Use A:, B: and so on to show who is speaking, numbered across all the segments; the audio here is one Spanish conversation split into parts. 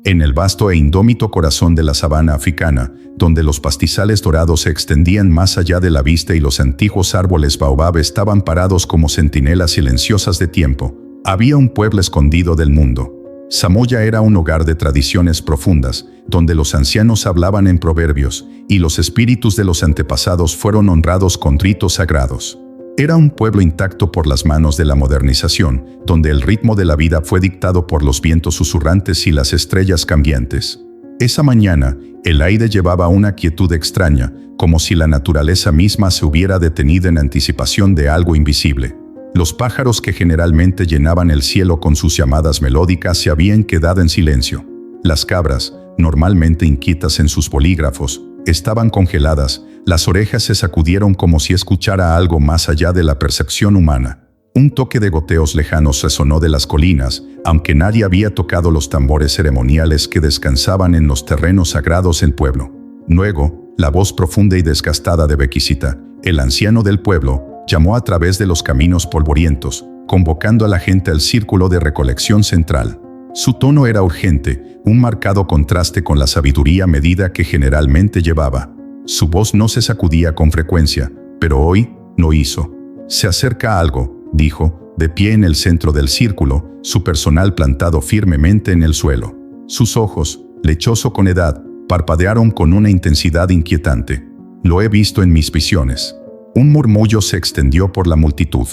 A: En el vasto e indómito corazón de la sabana africana, donde los pastizales dorados se extendían más allá de la vista y los antiguos árboles baobab estaban parados como centinelas silenciosas de tiempo, había un pueblo escondido del mundo. Samoya era un hogar de tradiciones profundas, donde los ancianos hablaban en proverbios, y los espíritus de los antepasados fueron honrados con ritos sagrados. Era un pueblo intacto por las manos de la modernización, donde el ritmo de la vida fue dictado por los vientos susurrantes y las estrellas cambiantes. Esa mañana, el aire llevaba una quietud extraña, como si la naturaleza misma se hubiera detenido en anticipación de algo invisible. Los pájaros que generalmente llenaban el cielo con sus llamadas melódicas se habían quedado en silencio. Las cabras, normalmente inquietas en sus bolígrafos, estaban congeladas. Las orejas se sacudieron como si escuchara algo más allá de la percepción humana. Un toque de goteos lejanos resonó de las colinas, aunque nadie había tocado los tambores ceremoniales que descansaban en los terrenos sagrados del pueblo. Luego, la voz profunda y desgastada de Bequisita, el anciano del pueblo, llamó a través de los caminos polvorientos, convocando a la gente al círculo de recolección central. Su tono era urgente, un marcado contraste con la sabiduría medida que generalmente llevaba. Su voz no se sacudía con frecuencia, pero hoy lo hizo. «Se acerca algo», dijo, de pie en el centro del círculo, su personal plantado firmemente en el suelo. Sus ojos, lechoso con edad, parpadearon con una intensidad inquietante. «Lo he visto en mis visiones». Un murmullo se extendió por la multitud.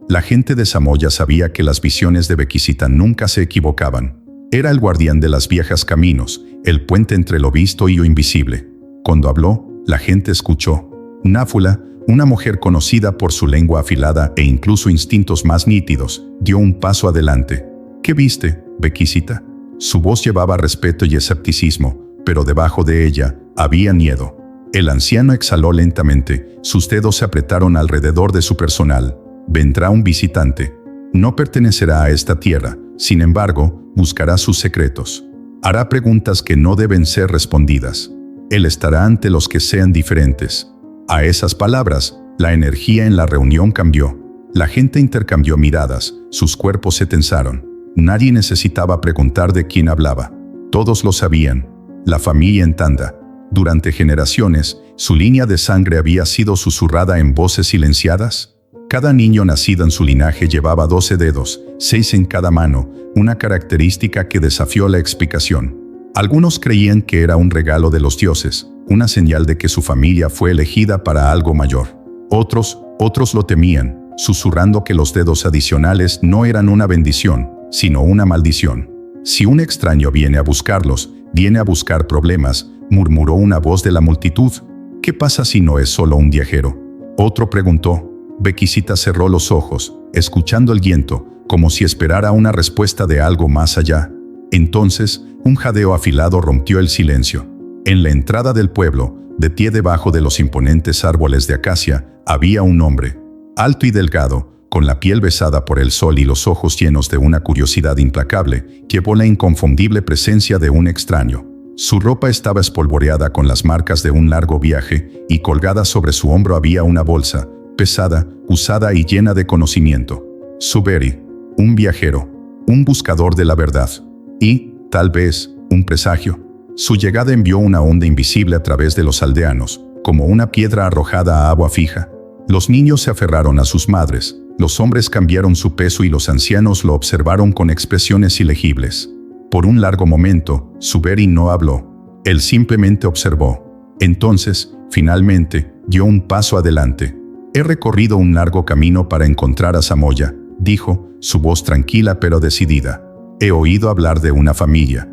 A: La gente de Samoya sabía que las visiones de Bequisita nunca se equivocaban. Era el guardián de las viejas caminos, el puente entre lo visto y lo invisible. Cuando habló, la gente escuchó. Náfula, una mujer conocida por su lengua afilada e incluso instintos más nítidos, dio un paso adelante. «¿Qué viste, Bequisita?» Su voz llevaba respeto y escepticismo, pero debajo de ella había miedo. El anciano exhaló lentamente, sus dedos se apretaron alrededor de su personal. «Vendrá un visitante. No pertenecerá a esta tierra, sin embargo, buscará sus secretos. Hará preguntas que no deben ser respondidas. Él estará ante los que sean diferentes». A esas palabras, la energía en la reunión cambió. La gente intercambió miradas, sus cuerpos se tensaron. Nadie necesitaba preguntar de quién hablaba. Todos lo sabían. La familia en tanda. Durante generaciones, su línea de sangre había sido susurrada en voces silenciadas. Cada niño nacido en su linaje llevaba 12 dedos, 6 en cada mano, una característica que desafió la explicación. Algunos creían que era un regalo de los dioses, una señal de que su familia fue elegida para algo mayor. Otros lo temían, susurrando que los dedos adicionales no eran una bendición, sino una maldición. «Si un extraño viene a buscarlos, viene a buscar problemas», murmuró una voz de la multitud. «¿Qué pasa si no es solo un viajero?», otro preguntó. Bequisita cerró los ojos, escuchando el viento, como si esperara una respuesta de algo más allá. Entonces, un jadeo afilado rompió el silencio. En la entrada del pueblo, de pie debajo de los imponentes árboles de acacia, había un hombre, alto y delgado, con la piel besada por el sol y los ojos llenos de una curiosidad implacable, llevó la inconfundible presencia de un extraño. Su ropa estaba espolvoreada con las marcas de un largo viaje, y colgada sobre su hombro había una bolsa, pesada, usada y llena de conocimiento. Suberi, un viajero, un buscador de la verdad. Y, tal vez, un presagio. Su llegada envió una onda invisible a través de los aldeanos, como una piedra arrojada a agua fija. Los niños se aferraron a sus madres, los hombres cambiaron su peso y los ancianos lo observaron con expresiones ilegibles. Por un largo momento, Suberi no habló. Él simplemente observó. Entonces, finalmente, dio un paso adelante. «He recorrido un largo camino para encontrar a Samoya», dijo, su voz tranquila pero decidida. «He oído hablar de una familia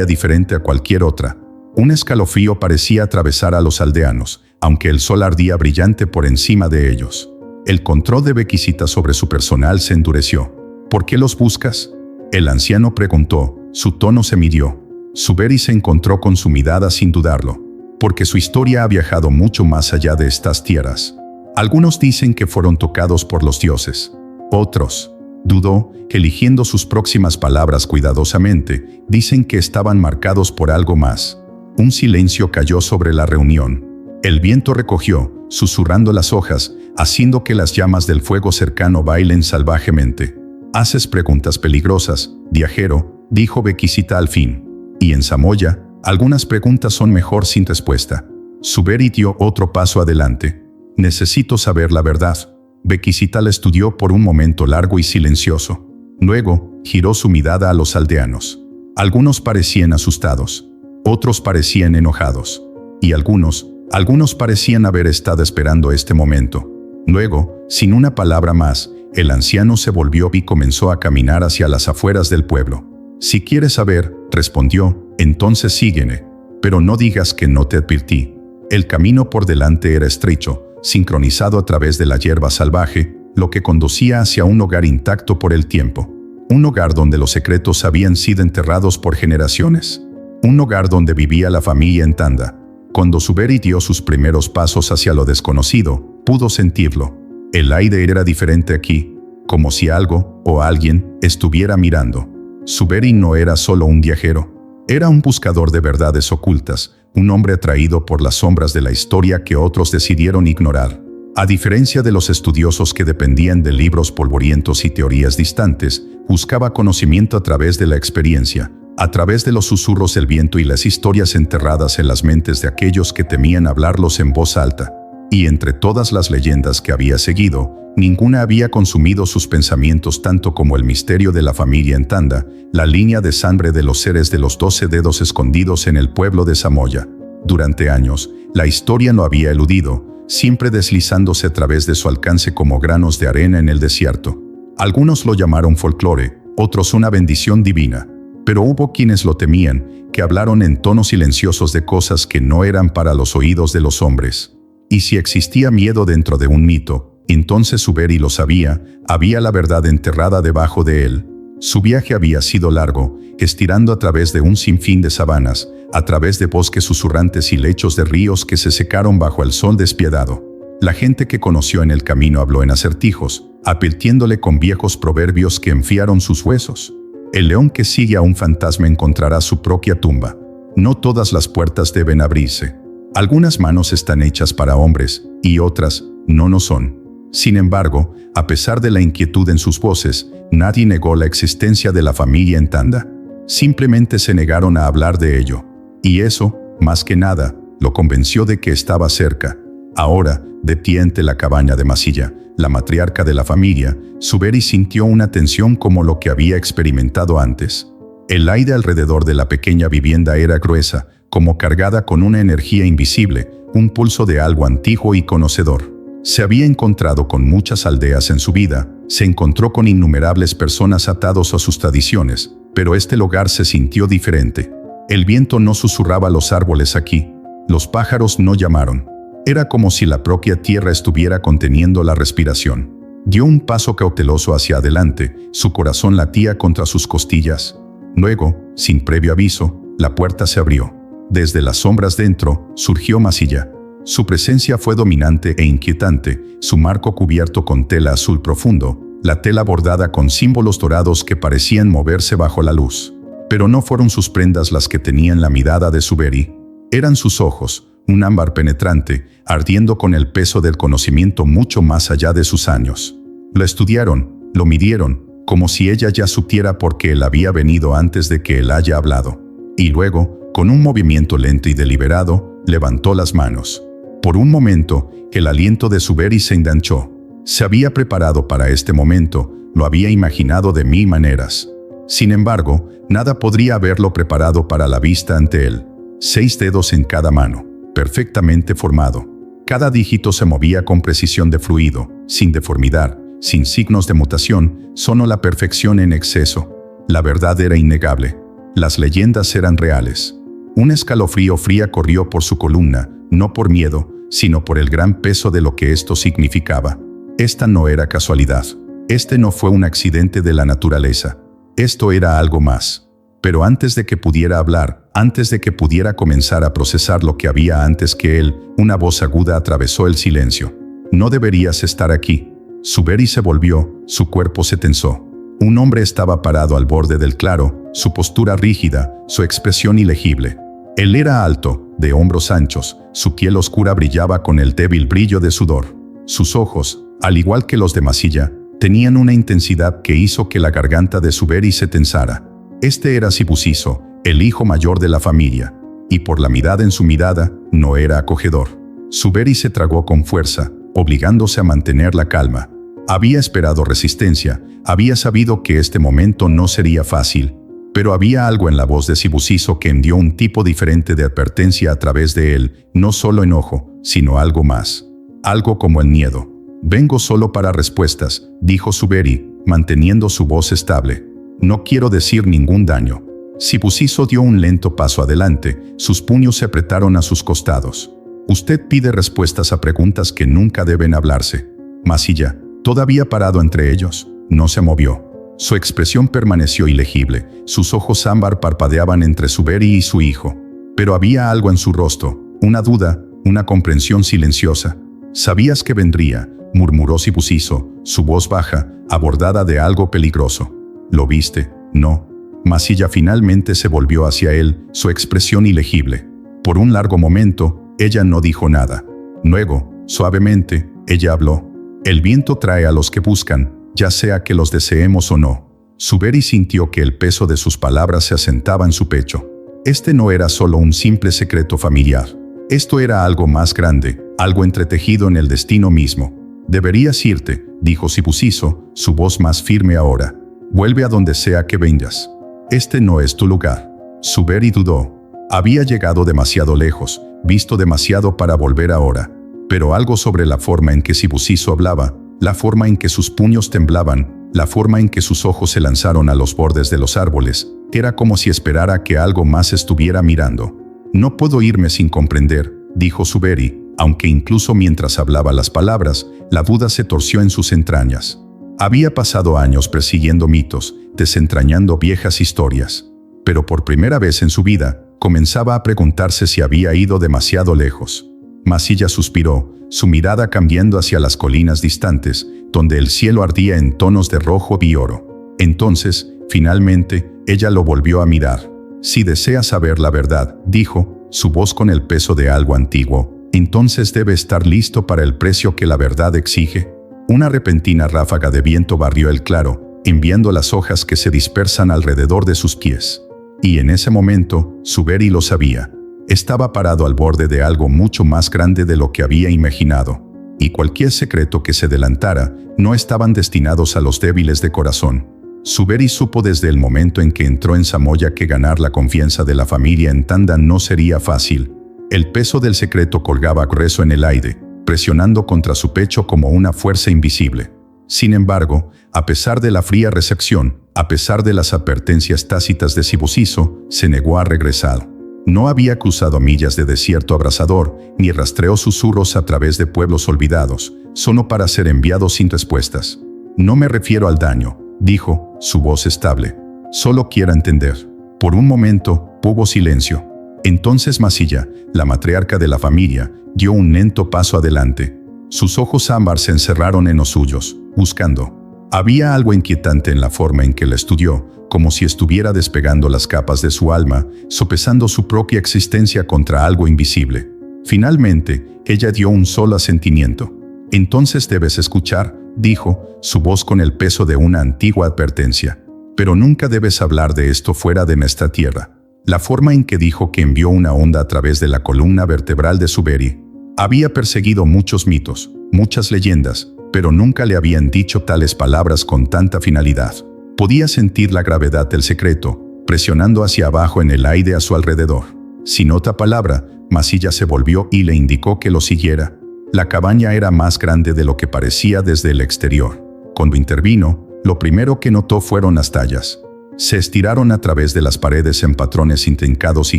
A: diferente a cualquier otra». Un escalofrío parecía atravesar a los aldeanos, aunque el sol ardía brillante por encima de ellos. El control de Bequisita sobre su personal se endureció. «¿Por qué los buscas?», el anciano preguntó, su tono se midió. Suberi se encontró con su mirada sin dudarlo. «Porque su historia ha viajado mucho más allá de estas tierras. Algunos dicen que fueron tocados por los dioses. Otros», dudó, eligiendo sus próximas palabras cuidadosamente, «dicen que estaban marcados por algo más». Un silencio cayó sobre la reunión. El viento recogió, susurrando las hojas, haciendo que las llamas del fuego cercano bailen salvajemente. «Haces preguntas peligrosas, viajero», dijo Bequisita al fin. Y en Samoya, algunas preguntas son mejor sin respuesta. Suberi dio otro paso adelante. Necesito saber la verdad. Bekisita la estudió por un momento largo y silencioso. Luego, giró su mirada a los aldeanos. Algunos parecían asustados. Otros parecían enojados. Y algunos parecían haber estado esperando este momento. Luego, sin una palabra más, el anciano se volvió y comenzó a caminar hacia las afueras del pueblo. «Si quieres saber», respondió, «entonces sígueme. Pero no digas que no te advertí». El camino por delante era estrecho, sincronizado a través de la hierba salvaje, lo que conducía hacia un hogar intacto por el tiempo. Un hogar donde los secretos habían sido enterrados por generaciones. Un hogar donde vivía la familia en tanda. Cuando Suberi dio sus primeros pasos hacia lo desconocido, pudo sentirlo. El aire era diferente aquí, como si algo o alguien estuviera mirando. Suberi no era solo un viajero. Era un buscador de verdades ocultas, un hombre atraído por las sombras de la historia que otros decidieron ignorar. A diferencia de los estudiosos que dependían de libros polvorientos y teorías distantes, buscaba conocimiento a través de la experiencia, a través de los susurros del viento y las historias enterradas en las mentes de aquellos que temían hablarlos en voz alta. Y entre todas las leyendas que había seguido, ninguna había consumido sus pensamientos tanto como el misterio de la familia en tanda, la línea de sangre de los seres de los 12 dedos escondidos en el pueblo de Samoya. Durante años, la historia lo había eludido, siempre deslizándose a través de su alcance como granos de arena en el desierto. Algunos lo llamaron folclore, otros una bendición divina. Pero hubo quienes lo temían, que hablaron en tonos silenciosos de cosas que no eran para los oídos de los hombres. Y si existía miedo dentro de un mito, entonces Suberi lo sabía, había la verdad enterrada debajo de él. Su viaje había sido largo, estirando a través de un sinfín de sabanas, a través de bosques susurrantes y lechos de ríos que se secaron bajo el sol despiadado. La gente que conoció en el camino habló en acertijos, advirtiéndole con viejos proverbios que enfriaron sus huesos. El león que sigue a un fantasma encontrará su propia tumba. No todas las puertas deben abrirse. Algunas manos están hechas para hombres, y otras no lo son. Sin embargo, a pesar de la inquietud en sus voces, nadie negó la existencia de la familia en tanda. Simplemente se negaron a hablar de ello. Y eso, más que nada, lo convenció de que estaba cerca. Ahora, de pie ante la cabaña de Masilla, la matriarca de la familia, Suberi sintió una tensión como lo que había experimentado antes. El aire alrededor de la pequeña vivienda era gruesa, como cargada con una energía invisible, un pulso de algo antiguo y conocedor. Se había encontrado con muchas aldeas en su vida, se encontró con innumerables personas atados a sus tradiciones, pero este lugar se sintió diferente. El viento no susurraba a los árboles aquí, los pájaros no llamaron. Era como si la propia tierra estuviera conteniendo la respiración. Dio un paso cauteloso hacia adelante, su corazón latía contra sus costillas. Luego, sin previo aviso, la puerta se abrió. Desde las sombras dentro, surgió Masilla. Su presencia fue dominante e inquietante, su marco cubierto con tela azul profundo, la tela bordada con símbolos dorados que parecían moverse bajo la luz. Pero no fueron sus prendas las que tenían la mirada de Suberi. Eran sus ojos, un ámbar penetrante, ardiendo con el peso del conocimiento mucho más allá de sus años. Lo estudiaron, lo midieron, como si ella ya supiera por qué él había venido antes de que él haya hablado. Y luego, con un movimiento lento y deliberado, levantó las manos. Por un momento, el aliento de Suberi se enganchó. Se había preparado para este momento, lo había imaginado de mil maneras. Sin embargo, nada podría haberlo preparado para la vista ante él. 6 dedos en cada mano, perfectamente formado. Cada dígito se movía con precisión de fluido, sin deformidad, sin signos de mutación, solo la perfección en exceso. La verdad era innegable. Las leyendas eran reales. Un escalofrío fría corrió por su columna, no por miedo, sino por el gran peso de lo que esto significaba. Esta no era casualidad. Este no fue un accidente de la naturaleza. Esto era algo más. Pero antes de que pudiera hablar, antes de que pudiera comenzar a procesar lo que había antes que él, una voz aguda atravesó el silencio. «No deberías estar aquí». Suberi se volvió, su cuerpo se tensó. Un hombre estaba parado al borde del claro, su postura rígida, su expresión ilegible. Él era alto, de hombros anchos, su piel oscura brillaba con el débil brillo de sudor. Sus ojos, al igual que los de Masilla, tenían una intensidad que hizo que la garganta de Suberi se tensara. Este era Sibusiso, el hijo mayor de la familia, y por la mirada en su mirada, no era acogedor. Suberi se tragó con fuerza, obligándose a mantener la calma. Había esperado resistencia, había sabido que este momento no sería fácil, pero había algo en la voz de Sibusiso que envió un tipo diferente de advertencia a través de él, no solo enojo, sino algo más. Algo como el miedo. «Vengo solo para respuestas», dijo Suberi, manteniendo su voz estable. «No quiero decir ningún daño». Sibusiso dio un lento paso adelante, sus puños se apretaron a sus costados. «Usted pide respuestas a preguntas que nunca deben hablarse». Masilla, todavía parado entre ellos, no se movió. Su expresión permaneció ilegible, sus ojos ámbar parpadeaban entre Suberi y su hijo. Pero había algo en su rostro, una duda, una comprensión silenciosa. «¿Sabías que vendría?», murmuró Sibusiso, su voz baja, abordada de algo peligroso. «¿Lo viste?». «No». Masilla finalmente se volvió hacia él, su expresión ilegible. Por un largo momento, ella no dijo nada. Luego, suavemente, ella habló. «El viento trae a los que buscan, ya sea que los deseemos o no». Suberi sintió que el peso de sus palabras se asentaba en su pecho. Este no era solo un simple secreto familiar. Esto era algo más grande, algo entretejido en el destino mismo. «Deberías irte», dijo Sibusiso, su voz más firme ahora. «Vuelve a donde sea que vengas. Este no es tu lugar». Suberi dudó. Había llegado demasiado lejos, visto demasiado para volver ahora. Pero algo sobre la forma en que Sibusiso hablaba, la forma en que sus puños temblaban, la forma en que sus ojos se lanzaron a los bordes de los árboles, era como si esperara que algo más estuviera mirando. «No puedo irme sin comprender», dijo Suberi, aunque incluso mientras hablaba las palabras, la duda se torció en sus entrañas. Había pasado años persiguiendo mitos, desentrañando viejas historias. Pero por primera vez en su vida, comenzaba a preguntarse si había ido demasiado lejos. Masilla suspiró, su mirada cambiando hacia las colinas distantes, donde el cielo ardía en tonos de rojo y oro. Entonces, finalmente, ella lo volvió a mirar. «Si desea saber la verdad», dijo, su voz con el peso de algo antiguo, «entonces debe estar listo para el precio que la verdad exige». Una repentina ráfaga de viento barrió el claro, enviando las hojas que se dispersan alrededor de sus pies. Y en ese momento, Suberi lo sabía. Estaba parado al borde de algo mucho más grande de lo que había imaginado. Y cualquier secreto que se adelantara, no estaban destinados a los débiles de corazón. Suberi supo desde el momento en que entró en Samoya que ganar la confianza de la familia en Tanda no sería fácil. El peso del secreto colgaba grueso en el aire, presionando contra su pecho como una fuerza invisible. Sin embargo, a pesar de la fría recepción, a pesar de las advertencias tácitas de Sibusiso, se negó a regresar. No había cruzado millas de desierto abrasador, ni rastreó susurros a través de pueblos olvidados, solo para ser enviado sin respuestas. «No me refiero al daño», dijo, su voz estable. «Solo quiero entender». Por un momento, hubo silencio. Entonces Masilla, la matriarca de la familia, dio un lento paso adelante. Sus ojos ámbar se encerraron en los suyos, buscando. Había algo inquietante en la forma en que la estudió, como si estuviera despegando las capas de su alma, sopesando su propia existencia contra algo invisible. Finalmente, ella dio un solo asentimiento. «Entonces debes escuchar», dijo, su voz con el peso de una antigua advertencia. «Pero nunca debes hablar de esto fuera de nuestra tierra». La forma en que dijo que envió una onda a través de la columna vertebral de Suberi. Había perseguido muchos mitos, muchas leyendas, pero nunca le habían dicho tales palabras con tanta finalidad. Podía sentir la gravedad del secreto, presionando hacia abajo en el aire a su alrededor. Sin otra palabra, Masilla se volvió y le indicó que lo siguiera. La cabaña era más grande de lo que parecía desde el exterior. Cuando intervino, lo primero que notó fueron las tallas. Se estiraron a través de las paredes en patrones intrincados y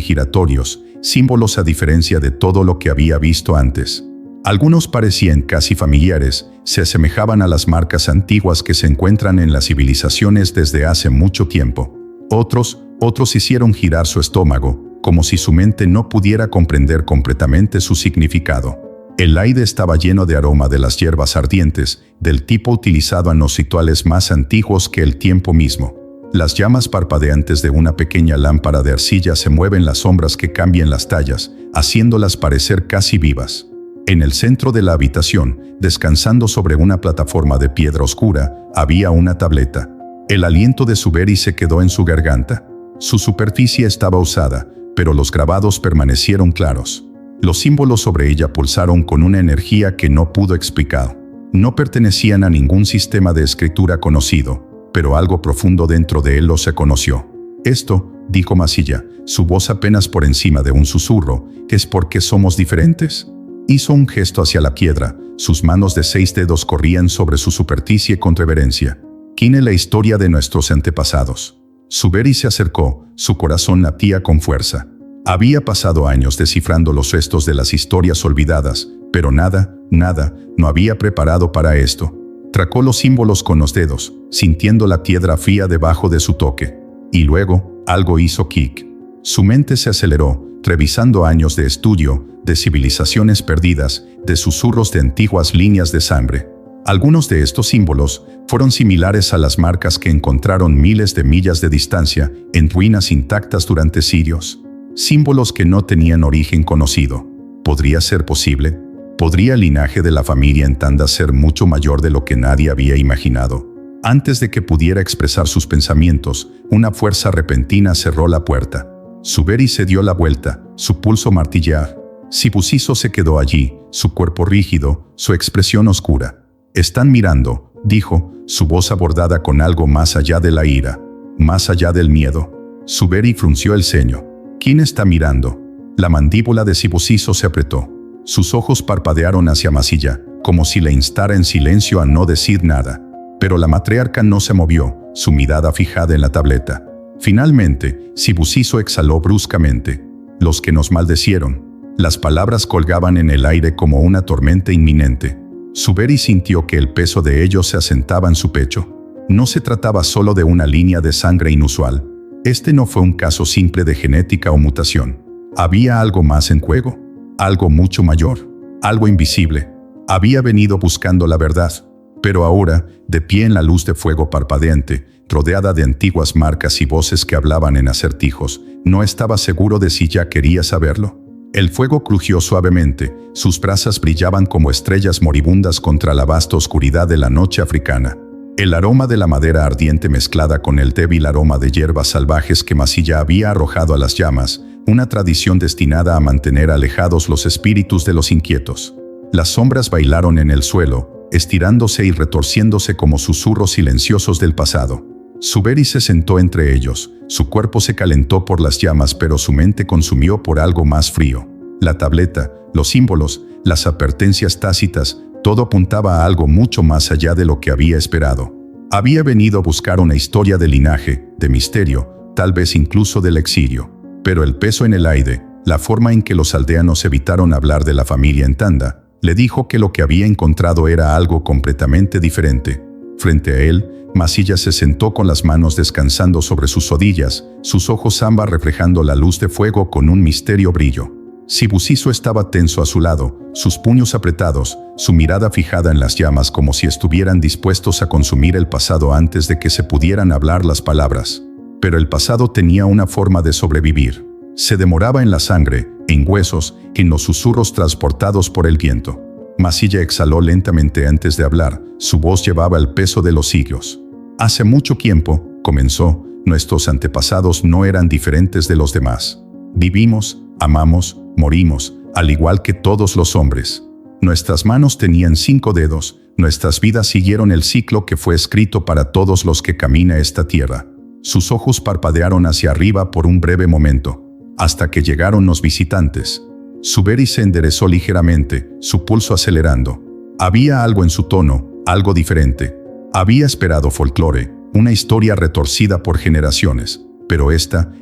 A: giratorios, símbolos a diferencia de todo lo que había visto antes. Algunos parecían casi familiares, se asemejaban a las marcas antiguas que se encuentran en las civilizaciones desde hace mucho tiempo. Otros hicieron girar su estómago, como si su mente no pudiera comprender completamente su significado. El aire estaba lleno de aroma de las hierbas ardientes, del tipo utilizado en los rituales más antiguos que el tiempo mismo. Las llamas parpadeantes de una pequeña lámpara de arcilla se mueven las sombras que cambian las tallas, haciéndolas parecer casi vivas. En el centro de la habitación, descansando sobre una plataforma de piedra oscura, había una tableta. El aliento de Suberi se quedó en su garganta. Su superficie estaba usada, pero los grabados permanecieron claros. Los símbolos sobre ella pulsaron con una energía que no pudo explicar. No pertenecían a ningún sistema de escritura conocido, pero algo profundo dentro de él los reconoció. Esto, dijo Masilla, su voz apenas por encima de un susurro, ¿es porque somos diferentes? Hizo un gesto hacia la piedra, sus manos de 6 dedos corrían sobre su superficie con reverencia. ¿Quién es la historia de nuestros antepasados? Suberi se acercó, su corazón latía con fuerza. Había pasado años descifrando los restos de las historias olvidadas, pero nada, no había preparado para esto. Tracó los símbolos con los dedos, sintiendo la piedra fría debajo de su toque. Y luego, algo hizo clic. Su mente se aceleró, revisando años de estudio, de civilizaciones perdidas, de susurros de antiguas líneas de sangre. Algunos de estos símbolos fueron similares a las marcas que encontraron miles de millas de distancia en ruinas intactas durante siglos. Símbolos que no tenían origen conocido. ¿Podría ser posible? ¿Podría el linaje de la familia en Tanda ser mucho mayor de lo que nadie había imaginado? Antes de que pudiera expresar sus pensamientos, una fuerza repentina cerró la puerta. Suberi se dio la vuelta, su pulso martillear. Sibusiso se quedó allí, su cuerpo rígido, su expresión oscura. «Están mirando», dijo, su voz abordada con algo más allá de la ira, más allá del miedo. Suberi frunció el ceño. ¿Quién está mirando? La mandíbula de Sibusiso se apretó. Sus ojos parpadearon hacia Masilla, como si le instara en silencio a no decir nada. Pero la matriarca no se movió, su mirada fijada en la tableta. Finalmente, Sibusiso exhaló bruscamente. «Los que nos maldecieron». Las palabras colgaban en el aire como una tormenta inminente. Suberi sintió que el peso de ellos se asentaba en su pecho. No se trataba solo de una línea de sangre inusual. Este no fue un caso simple de genética o mutación. Había algo más en juego, algo mucho mayor, algo invisible. Había venido buscando la verdad, pero ahora, de pie en la luz de fuego parpadeante, rodeada de antiguas marcas y voces que hablaban en acertijos, no estaba seguro de si ya quería saberlo. El fuego crujió suavemente, sus brasas brillaban como estrellas moribundas contra la vasta oscuridad de la noche africana. El aroma de la madera ardiente mezclada con el débil aroma de hierbas salvajes que Masilla había arrojado a las llamas, una tradición destinada a mantener alejados los espíritus de los inquietos. Las sombras bailaron en el suelo, estirándose y retorciéndose como susurros silenciosos del pasado. Suberi se sentó entre ellos, su cuerpo se calentó por las llamas pero su mente consumió por algo más frío. La tableta, los símbolos, las advertencias tácitas, todo apuntaba a algo mucho más allá de lo que había esperado. Había venido a buscar una historia de linaje, de misterio, tal vez incluso del exilio. Pero el peso en el aire, la forma en que los aldeanos evitaron hablar de la familia en Tanda, le dijo que lo que había encontrado era algo completamente diferente. Frente a él, Masilla se sentó con las manos descansando sobre sus rodillas, sus ojos ámbar reflejando la luz de fuego con un misterio brillo. Sibusiso estaba tenso a su lado, sus puños apretados, su mirada fijada en las llamas como si estuvieran dispuestos a consumir el pasado antes de que se pudieran hablar las palabras. Pero el pasado tenía una forma de sobrevivir. Se demoraba en la sangre, en huesos, en los susurros transportados por el viento. Masilla exhaló lentamente antes de hablar, su voz llevaba el peso de los siglos. Hace mucho tiempo, comenzó, nuestros antepasados no eran diferentes de los demás. Vivimos, amamos, morimos, al igual que todos los hombres. Nuestras manos tenían 5 dedos, nuestras vidas siguieron el ciclo que fue escrito para todos los que camina esta tierra. Sus ojos parpadearon hacia arriba por un breve momento, hasta que llegaron los visitantes. Suberi se enderezó ligeramente, su pulso acelerando. Había algo en su tono, algo diferente. Había esperado folclore, una historia retorcida por generaciones, pero esta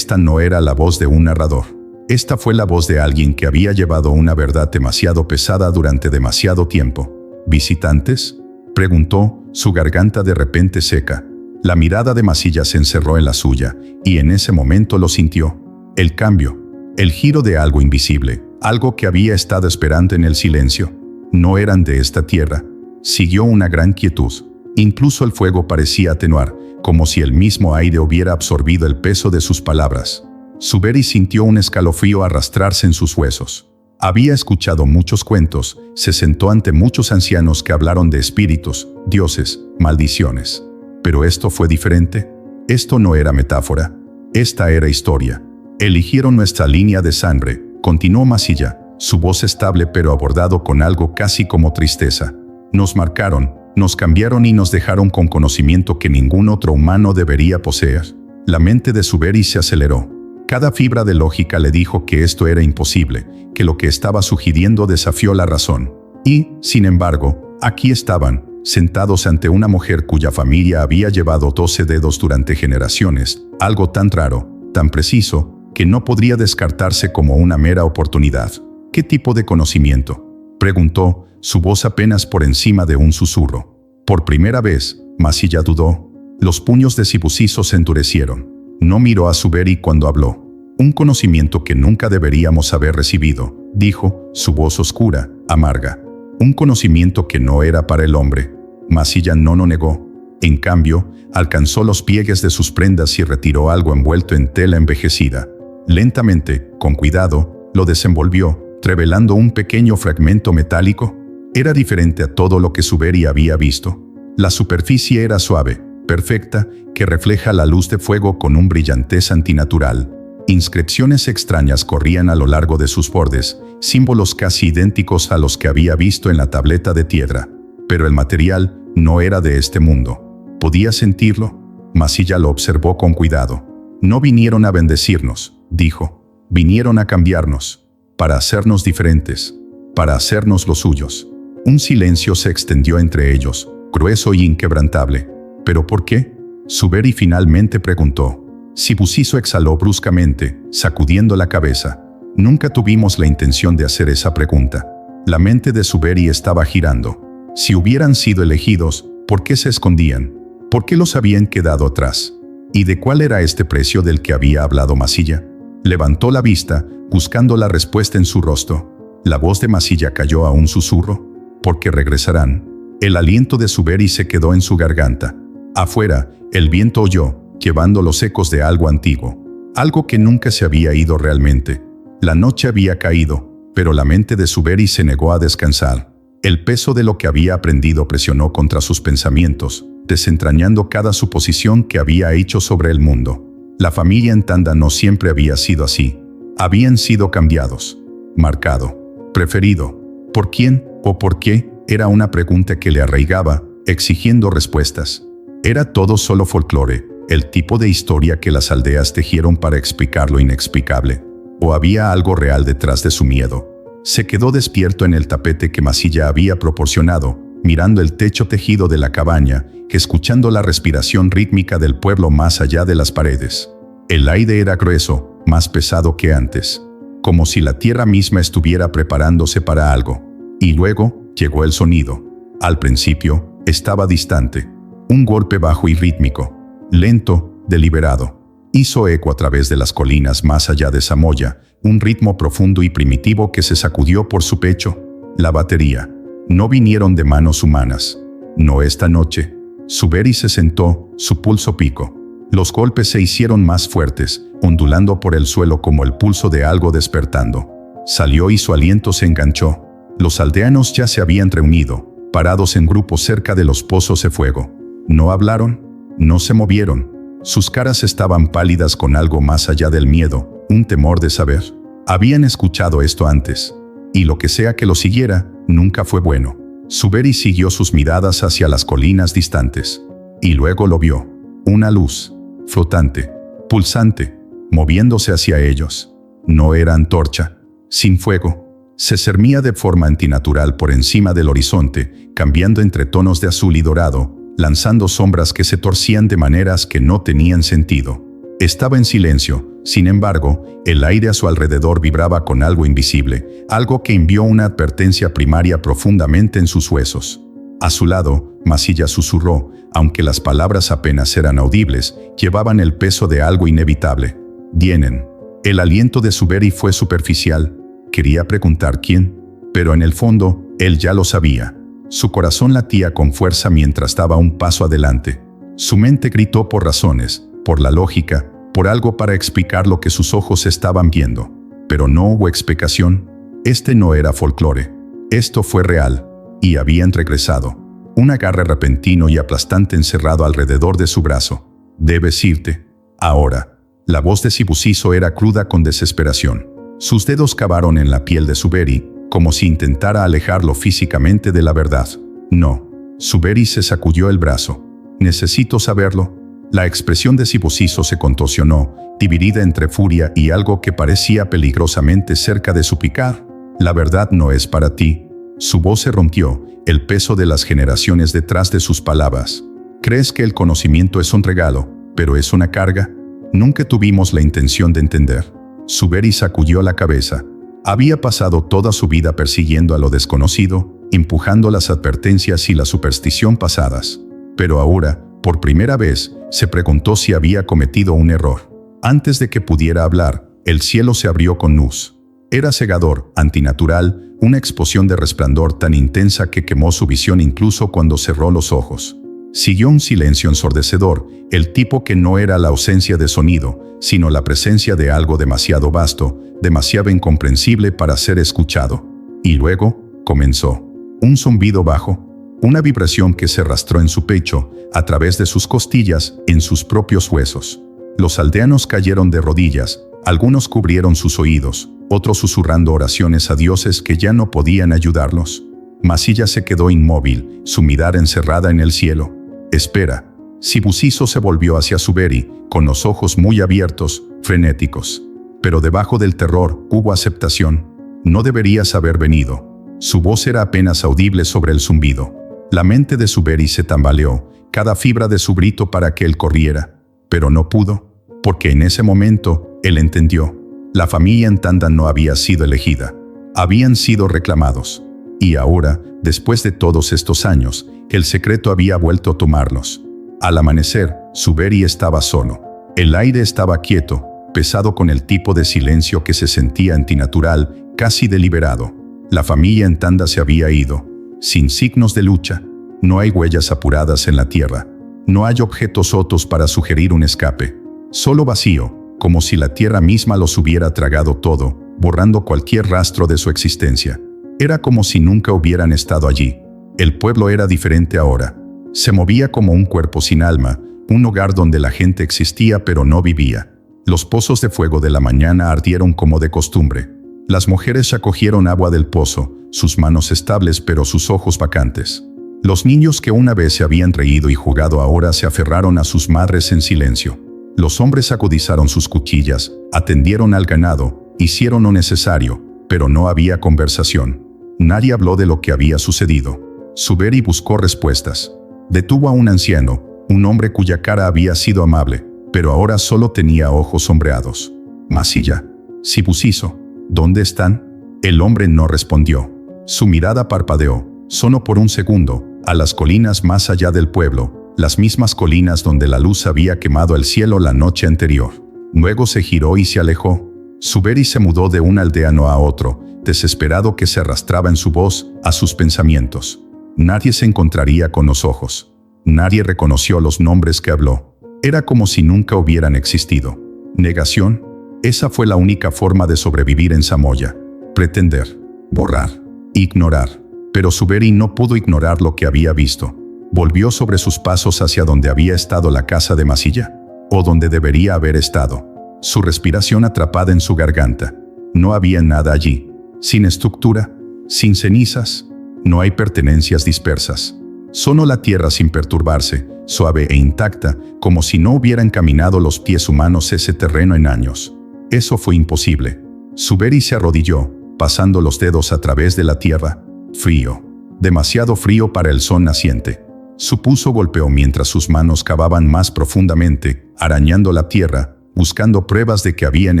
A: no era la voz de un narrador. Esta fue la voz de alguien que había llevado una verdad demasiado pesada durante demasiado tiempo. ¿Visitantes?, preguntó, su garganta de repente seca. La mirada de Masilla se encerró en la suya, y en ese momento lo sintió. El cambio, el giro de algo invisible, algo que había estado esperando en el silencio. No eran de esta tierra. Siguió una gran quietud. Incluso el fuego parecía atenuar, como si el mismo aire hubiera absorbido el peso de sus palabras. Suberi sintió un escalofrío arrastrarse en sus huesos. Había escuchado muchos cuentos, se sentó ante muchos ancianos que hablaron de espíritus, dioses, maldiciones. Pero esto fue diferente. Esto no era metáfora. Esta era historia. Eligieron nuestra línea de sangre, continuó Masilla, su voz estable pero abordado con algo casi como tristeza. Nos marcaron, nos cambiaron y nos dejaron con conocimiento que ningún otro humano debería poseer. La mente de Suberi se aceleró. Cada fibra de lógica le dijo que esto era imposible, que lo que estaba sugiriendo desafió la razón. Y, sin embargo, aquí estaban, sentados ante una mujer cuya familia había llevado 12 dedos durante generaciones, algo tan raro, tan preciso, que no podría descartarse como una mera oportunidad. ¿Qué tipo de conocimiento?, preguntó, su voz apenas por encima de un susurro. Por primera vez, Masilla dudó. Los puños de Sibusiso se endurecieron. No miró a Suberi cuando habló. Un conocimiento que nunca deberíamos haber recibido, dijo, su voz oscura, amarga. Un conocimiento que no era para el hombre. Masilla no lo negó. En cambio, alcanzó los pliegues de sus prendas y retiró algo envuelto en tela envejecida. Lentamente, con cuidado, lo desenvolvió, revelando un pequeño fragmento metálico. Era diferente a todo lo que Suberi había visto. La superficie era suave, perfecta, que refleja la luz de fuego con un brillantez antinatural. Inscripciones extrañas corrían a lo largo de sus bordes, símbolos casi idénticos a los que había visto en la tableta de piedra. Pero el material no era de este mundo. ¿Podía sentirlo? Masilla lo observó con cuidado. No vinieron a bendecirnos, dijo. Vinieron a cambiarnos, para hacernos diferentes, para hacernos los suyos. Un silencio se extendió entre ellos, grueso y inquebrantable. ¿Pero por qué?, Suberi finalmente preguntó. Sibusiso exhaló bruscamente, sacudiendo la cabeza. Nunca tuvimos la intención de hacer esa pregunta. La mente de Suberi estaba girando. Si hubieran sido elegidos, ¿por qué se escondían? ¿Por qué los habían quedado atrás? ¿Y de cuál era este precio del que había hablado Masilla? Levantó la vista, buscando la respuesta en su rostro. La voz de Masilla cayó a un susurro. ¿Por qué regresarán? El aliento de Suberi se quedó en su garganta. Afuera, el viento oyó, llevando los ecos de algo antiguo. Algo que nunca se había ido realmente. La noche había caído, pero la mente de Suberi se negó a descansar. El peso de lo que había aprendido presionó contra sus pensamientos, desentrañando cada suposición que había hecho sobre el mundo. La familia en Tanda no siempre había sido así. Habían sido cambiados. Marcado. Preferido. ¿Por quién o por qué? Era una pregunta que le arraigaba, exigiendo respuestas. Era todo solo folclore, el tipo de historia que las aldeas tejieron para explicar lo inexplicable. ¿O había algo real detrás de su miedo? Se quedó despierto en el tapete que Masilla había proporcionado, mirando el techo tejido de la cabaña, escuchando la respiración rítmica del pueblo más allá de las paredes. El aire era grueso, más pesado que antes, como si la tierra misma estuviera preparándose para algo. Y luego llegó el sonido. Al principio, estaba distante. Un golpe bajo y rítmico, lento, deliberado. Hizo eco a través de las colinas más allá de Samoya, un ritmo profundo y primitivo que se sacudió por su pecho. La batería. No vinieron de manos humanas. No esta noche. Suberi se sentó, su pulso picó. Los golpes se hicieron más fuertes, ondulando por el suelo como el pulso de algo despertando. Salió y su aliento se enganchó. Los aldeanos ya se habían reunido, parados en grupos cerca de los pozos de fuego. No hablaron, no se movieron. Sus caras estaban pálidas con algo más allá del miedo, un temor de saber. Habían escuchado esto antes, y lo que sea que lo siguiera, nunca fue bueno. Suberi siguió sus miradas hacia las colinas distantes, y luego lo vio. Una luz, flotante, pulsante, moviéndose hacia ellos. No era antorcha, sin fuego. Se cernía de forma antinatural por encima del horizonte, cambiando entre tonos de azul y dorado, lanzando sombras que se torcían de maneras que no tenían sentido. Estaba en silencio, sin embargo, el aire a su alrededor vibraba con algo invisible, algo que envió una advertencia primaria profundamente en sus huesos. A su lado, Masilla susurró, aunque las palabras apenas eran audibles, llevaban el peso de algo inevitable. Vienen. El aliento de Suberi fue superficial. Quería preguntar quién, pero en el fondo, él ya lo sabía. Su corazón latía con fuerza mientras daba un paso adelante. Su mente gritó por razones, por la lógica, por algo para explicar lo que sus ojos estaban viendo. Pero no hubo explicación. Este no era folclore. Esto fue real, y habían regresado. Un agarre repentino y aplastante encerrado alrededor de su brazo. Debes irte. Ahora. La voz de Sibusiso era cruda con desesperación. Sus dedos cavaron en la piel de Suberi, como si intentara alejarlo físicamente de la verdad. No. Suberi se sacudió el brazo. Necesito saberlo. La expresión de Sibusiso se contorsionó, dividida entre furia y algo que parecía peligrosamente cerca de suplicar. La verdad no es para ti. Su voz se rompió, el peso de las generaciones detrás de sus palabras. ¿Crees que el conocimiento es un regalo, pero es una carga? Nunca tuvimos la intención de entender. Suberi sacudió la cabeza. Había pasado toda su vida persiguiendo a lo desconocido, empujando las advertencias y la superstición pasadas. Pero ahora, por primera vez, se preguntó si había cometido un error. Antes de que pudiera hablar, el cielo se abrió con luz. Era cegador, antinatural, una explosión de resplandor tan intensa que quemó su visión incluso cuando cerró los ojos. Siguió un silencio ensordecedor, el tipo que no era la ausencia de sonido, sino la presencia de algo demasiado vasto, demasiado incomprensible para ser escuchado. Y luego, comenzó. Un zumbido bajo, una vibración que se arrastró en su pecho, a través de sus costillas, en sus propios huesos. Los aldeanos cayeron de rodillas, algunos cubrieron sus oídos, otros susurrando oraciones a dioses que ya no podían ayudarlos. Masilla se quedó inmóvil, su mirada encerrada en el cielo. Espera. Sibusiso se volvió hacia Suberi, con los ojos muy abiertos, frenéticos. Pero debajo del terror hubo aceptación. No deberías haber venido. Su voz era apenas audible sobre el zumbido. La mente de Suberi se tambaleó, cada fibra de su grito para que él corriera. Pero no pudo, porque en ese momento, él entendió. La familia en Tanda no había sido elegida. Habían sido reclamados. Y ahora, después de todos estos años, el secreto había vuelto a tomarlos. Al amanecer, Suberi estaba solo. El aire estaba quieto, pesado con el tipo de silencio que se sentía antinatural, casi deliberado. La familia en Tanda se había ido, sin signos de lucha. No hay huellas apuradas en la tierra. No hay objetos otros para sugerir un escape. Solo vacío, como si la tierra misma los hubiera tragado todo, borrando cualquier rastro de su existencia. Era como si nunca hubieran estado allí. El pueblo era diferente ahora. Se movía como un cuerpo sin alma, un hogar donde la gente existía pero no vivía. Los pozos de fuego de la mañana ardieron como de costumbre. Las mujeres acogieron agua del pozo, sus manos estables pero sus ojos vacantes. Los niños que una vez se habían reído y jugado ahora se aferraron a sus madres en silencio. Los hombres agudizaron sus cuchillas, atendieron al ganado, hicieron lo necesario, pero no había conversación. Nadie habló de lo que había sucedido. Suberi buscó respuestas. Detuvo a un anciano, un hombre cuya cara había sido amable, pero ahora solo tenía ojos sombreados. Masilla. Sibusiso. ¿Dónde están? El hombre no respondió. Su mirada parpadeó, solo por un segundo, a las colinas más allá del pueblo, las mismas colinas donde la luz había quemado el cielo la noche anterior. Luego se giró y se alejó. Suberi se mudó de un aldeano a otro, desesperado que se arrastraba en su voz, a sus pensamientos. Nadie se encontraría con los ojos. Nadie reconoció los nombres que habló. Era como si nunca hubieran existido. Negación. Esa fue la única forma de sobrevivir en Samoya. Pretender. Borrar. Ignorar. Pero Suberi no pudo ignorar lo que había visto. Volvió sobre sus pasos hacia donde había estado la casa de Masilla. O donde debería haber estado. Su respiración atrapada en su garganta. No había nada allí. Sin estructura. Sin cenizas. No hay pertenencias dispersas. Solo la tierra sin perturbarse, suave e intacta, como si no hubieran caminado los pies humanos ese terreno en años. Eso fue imposible. Suberi se arrodilló, pasando los dedos a través de la tierra. Frío. Demasiado frío para el sol naciente. Su pulso golpeó mientras sus manos cavaban más profundamente, arañando la tierra, buscando pruebas de que habían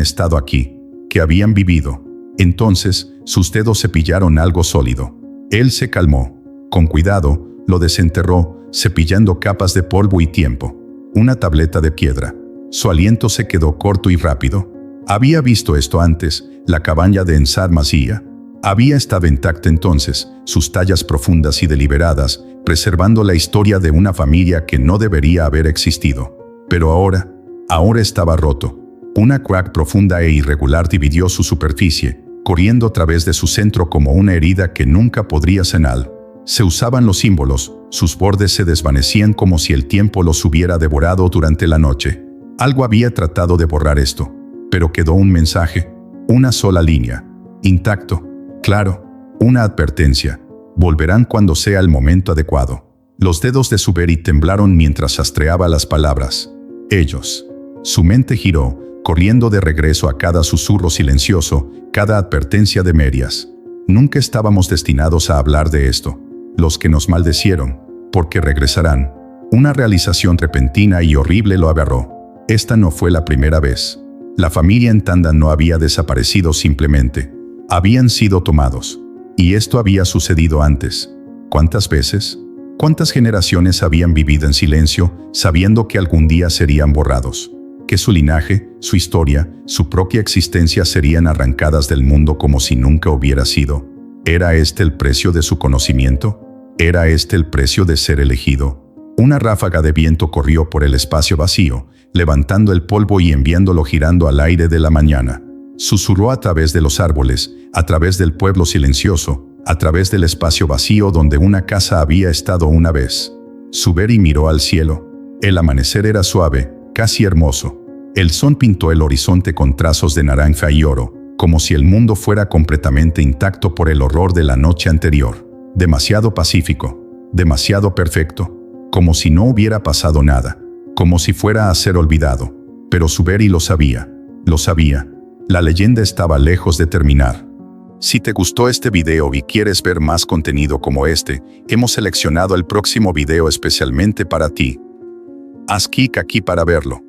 A: estado aquí, que habían vivido. Entonces, sus dedos cepillaron algo sólido. Él se calmó. Con cuidado, lo desenterró, cepillando capas de polvo y tiempo. Una tableta de piedra. Su aliento se quedó corto y rápido. Había visto esto antes, la cabaña de Ensar Masilla. Había estado intacta entonces, sus tallas profundas y deliberadas, preservando la historia de una familia que no debería haber existido. Pero ahora estaba roto. Una crack profunda e irregular dividió su superficie, corriendo a través de su centro como una herida que nunca podría sanar. Se usaban los símbolos, sus bordes se desvanecían como si el tiempo los hubiera devorado durante la noche. Algo había tratado de borrar esto, pero quedó un mensaje, una sola línea, intacto, claro, una advertencia. Volverán cuando sea el momento adecuado. Los dedos de Suberi temblaron mientras rastreaba las palabras. Ellos. Su mente giró, corriendo de regreso a cada susurro silencioso, cada advertencia de Merias. Nunca estábamos destinados a hablar de esto. Los que nos maldecieron, porque regresarán. Una realización repentina y horrible lo agarró. Esta no fue la primera vez. La familia en Tanda no había desaparecido simplemente. Habían sido tomados. Y esto había sucedido antes. ¿Cuántas veces? ¿Cuántas generaciones habían vivido en silencio, sabiendo que algún día serían borrados? Que su linaje, su historia, su propia existencia serían arrancadas del mundo como si nunca hubiera sido. ¿Era este el precio de su conocimiento? ¿Era este el precio de ser elegido? Una ráfaga de viento corrió por el espacio vacío, levantando el polvo y enviándolo girando al aire de la mañana. Susurró a través de los árboles, a través del pueblo silencioso, a través del espacio vacío donde una casa había estado una vez. Suberi miró al cielo. El amanecer era suave, casi hermoso. El sol pintó el horizonte con trazos de naranja y oro, como si el mundo fuera completamente intacto por el horror de la noche anterior. Demasiado pacífico, demasiado perfecto, como si no hubiera pasado nada, como si fuera a ser olvidado. Pero Suberi lo sabía, lo sabía. La leyenda estaba lejos de terminar. Si te gustó este video y quieres ver más contenido como este, hemos seleccionado el próximo video especialmente para ti. Haz clic aquí para verlo.